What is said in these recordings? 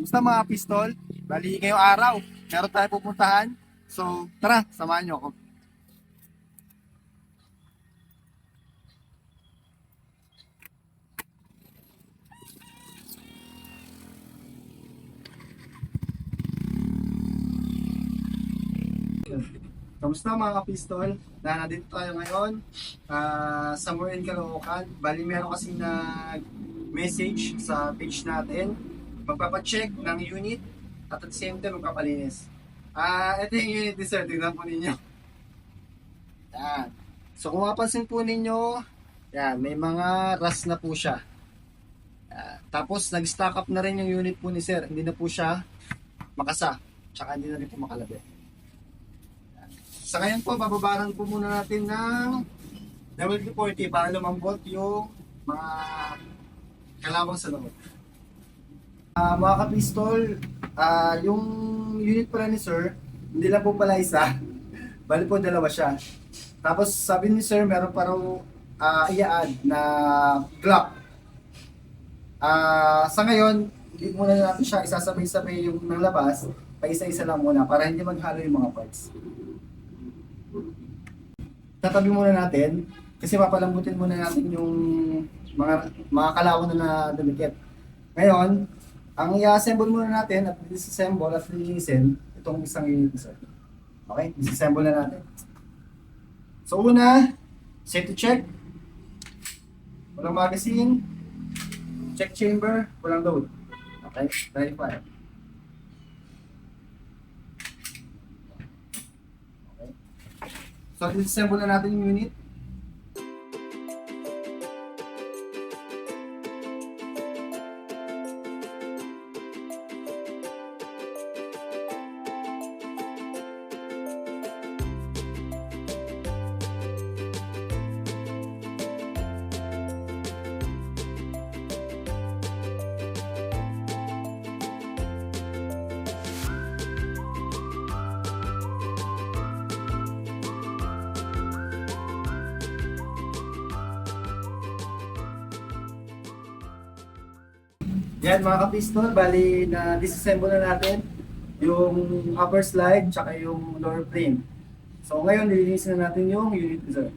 Kamusta mga pistol? Bali ngayong araw, meron tayo pupuntahan. So tara, samahan nyo ako. Kamusta mga pistol? Nandito tayo ngayon somewhere in Caloocan. Bali meron kasi nag-message sa page natin. Magpapacheck ng unit at the same time magpapalinis. Ito yung unit ni sir. Tignan po ninyo. Yan. So kung mapansin po ninyo, yan, may mga rust na po siya. Tapos nag-stock up na rin yung unit po ni sir. Hindi na po siya makasa. Tsaka hindi na rin po makalabi. Sa ngayon po, bababaran po muna natin ng WD-40 para lumambot yung mga kalawang sa loob. Mga kapistol, yung unit pala ni sir, hindi lang po pala isa. Bali po dalawa siya. Tapos sabi ni sir, meron pa raw i-add na clock. Sa ngayon, hindi muna natin siya isasabay-sabay yung ng labas, pa isa-isa lang muna para hindi maghalo yung mga parts. Tatabi muna natin kasi papalambutin muna natin yung mga kalawang na dumikit. Ngayon, ang i-assemble muna natin at disassemble at linisin itong isang unit isa. Okay, disassemble na natin. So una, safety check. Walang magazine. Check chamber, walang load. Okay, verify. So, disassemble na natin yung unit. Yan mga kapistol, bali na disassemble na natin yung upper slide tsaka yung lower frame. So ngayon, lilinisin na natin yung unit design.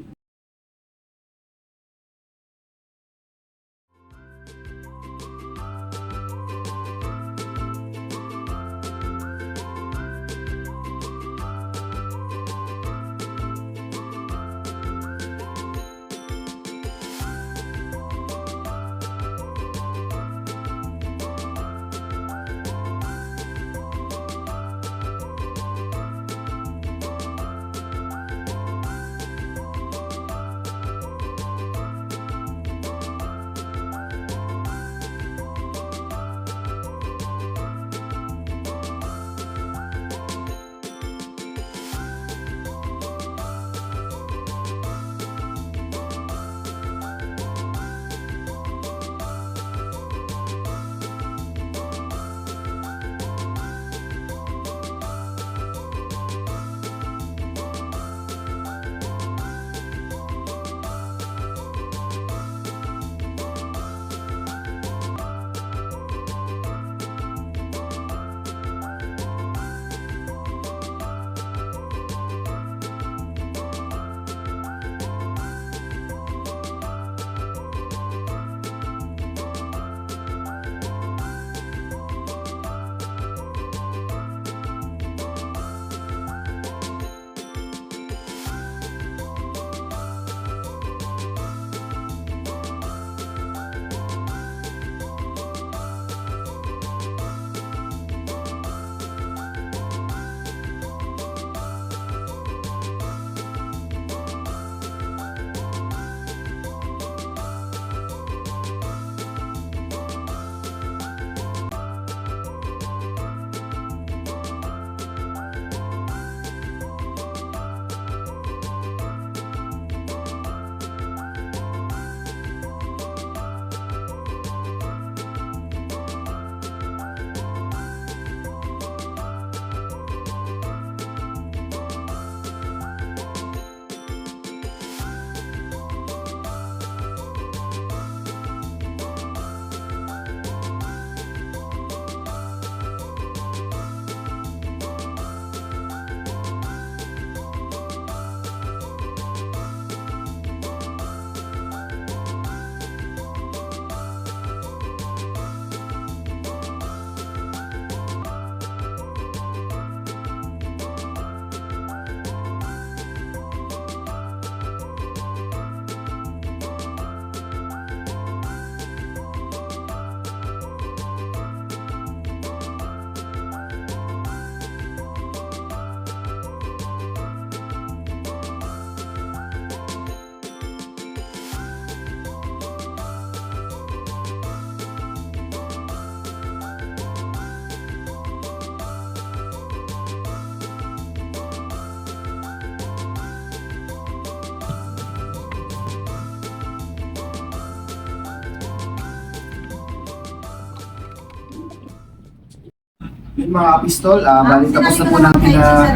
Yung mga pistol, bali tapos na po natin na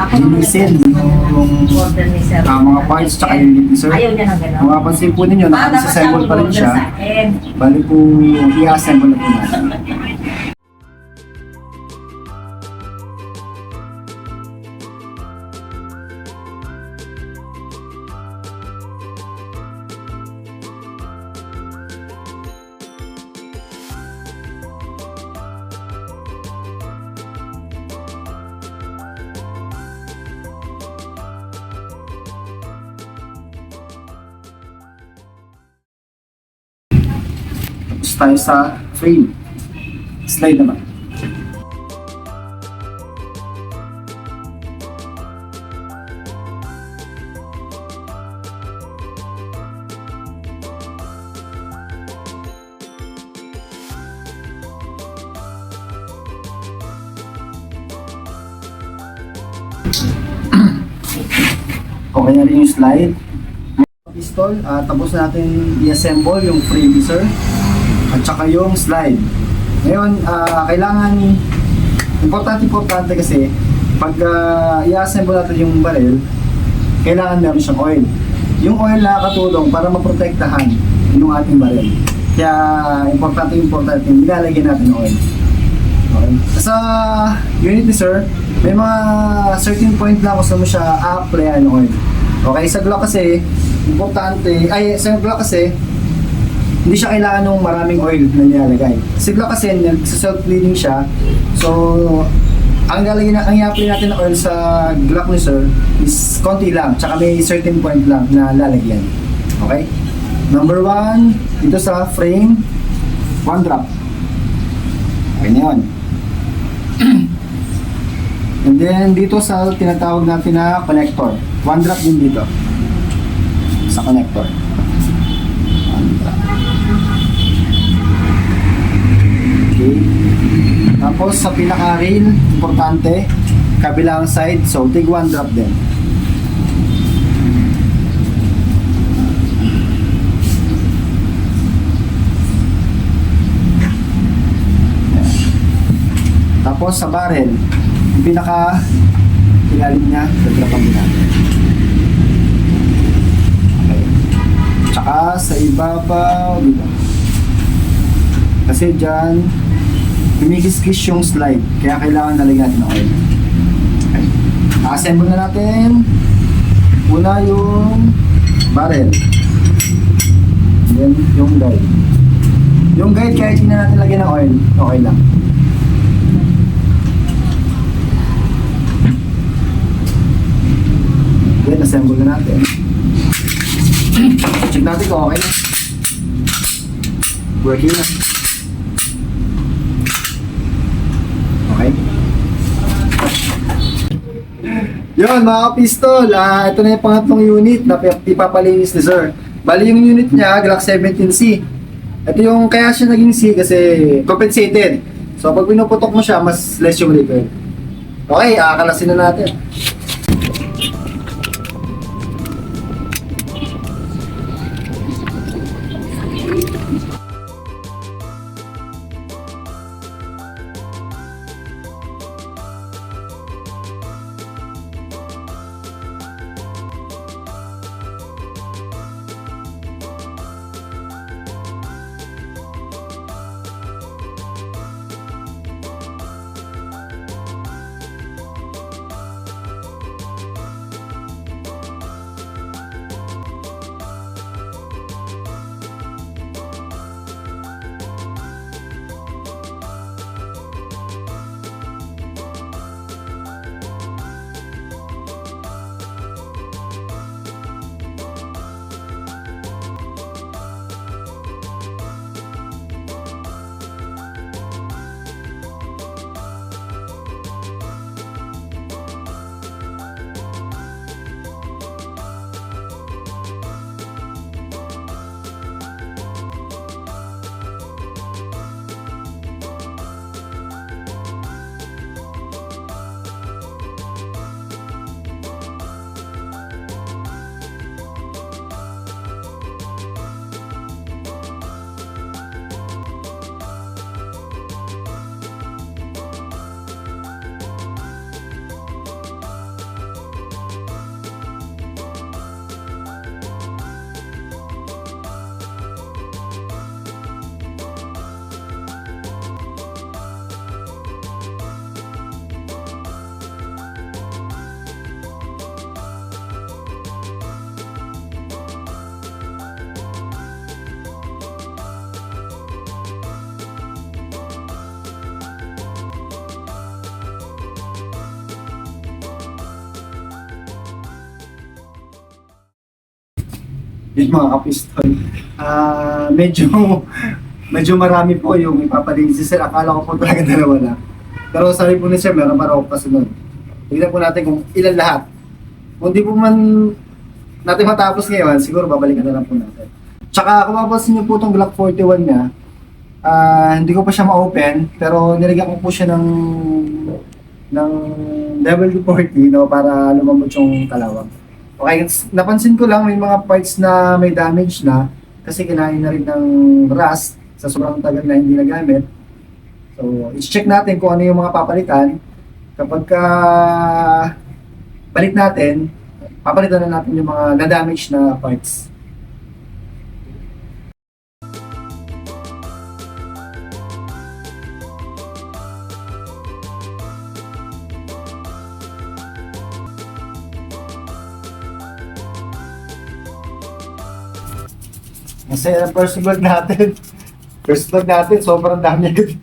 ako linisin yung order ni sir. mga parts tsaka yung unit ni sir. Ayaw niya ng gano'n. Kung mapapansin po ninyo, naka-disassemble pa rin siya. Bali po, i-assemble na po natin. Tapos tayo sa frame. Slide naman. Okay na rin yung slide. Pistol, tapos natin i-assemble yung frame sir at saka yung slide. Ngayon, kailangan, importante kasi pag i-assemble natin yung barrel, kailangan meron siyang oil. Yung oil nakakatulong para maprotektahan yung ating barrel. Kaya importante nilalagyan natin ng oil. Okay. Sa unit ni sir, may mga certain point lang kung saan mo siya a-applyan ng oil. Okay, sa Glock kasi, sa Glock kasi, hindi siya kailangan ng maraming oil na nilalagay. Sa Glock kasi, self-cleaning siya. So, ang i-apply natin ng oil sa Glock ni sir is konti lang, tsaka may certain point lang na lalagyan. Okay? Number 1, dito sa frame, 1 drop. Okay na yun. And then, dito sa tinatawag natin na connector. 1 drop din dito. Sa connector. 1 drop. Okay. Tapos, sa pinaka-rail, importante, kabilang side. So, tig 1 drop din. Tapos, sa barrel, yung pinaka ilalim niya, nagdrapan din natin. Okay. Tsaka sa ibabaw, dito. Kasi dyan, kumikis-kis yung slide, kaya kailangan nalagyan natin ng oil. Okay. Assemble na natin. Una yung barrel. Then, yung guide. Yung guide, kahit hindi na natin lagyan ng oil, okay lang. Then, assemble na natin. Check natin kung okay na. Working na. Okay. Yun, mga pistol. Ito na yung pangatlong unit na ipapalinis ni sir. Bali yung unit niya, Glock 17C. Ito yung kaya siya naging C kasi compensated. So, pag pinuputok mo siya, mas less yung repair. Okay, kalasin na natin. Yung mga kapistol. Medyo medyo marami po yung ipapaligid si Sir. Akala ko po talaga dalawa lang. Pero sabi po ni Sir, meron pa raw kasunod. Tignan po natin kung ilan lahat. Kung di po man natin matapos ngayon, siguro babalikan na lang po natin. Tsaka kung mapapansin niyo po itong Glock 41 niya, hindi ko pa siya ma-open, pero nilagyan ko po siya ng WD-40 no, para lumambot yung kalawang. Okay, napansin ko lang may mga parts na may damage na kasi kinain na rin ng rust sa sobrang tagal na hindi nagamit. So, i-check natin kung ano yung mga papalitan. Kapag balik natin, papalitan na natin yung mga na-damage na parts. Masaya ang first vlog natin. First vlog natin, sobrang dami agad.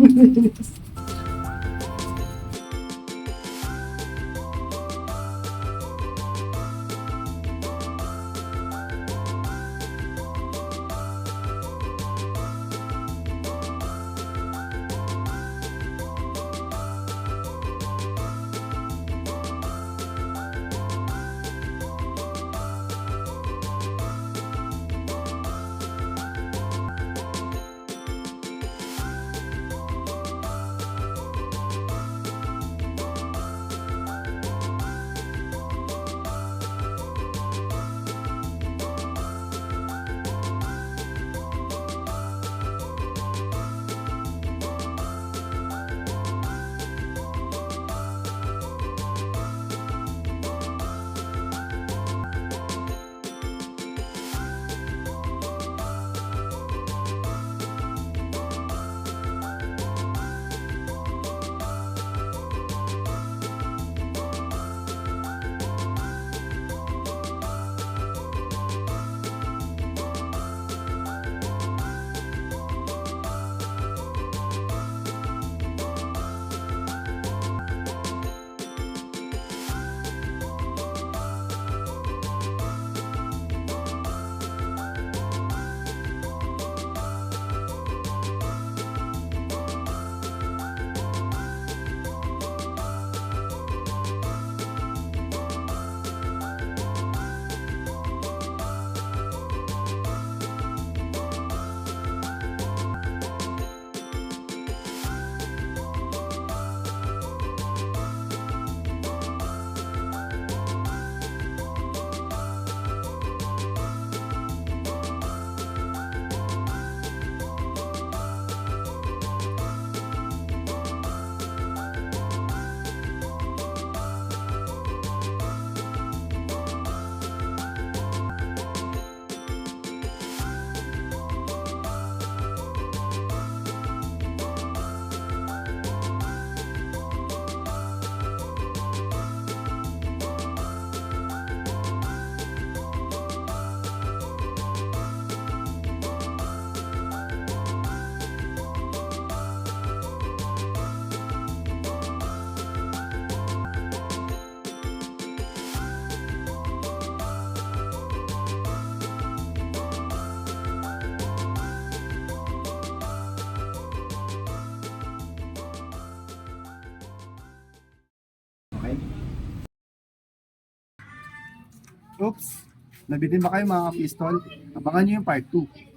Okay. Oops! Nabitin ba kayo mga pistol? Abangan nyo yung part 2.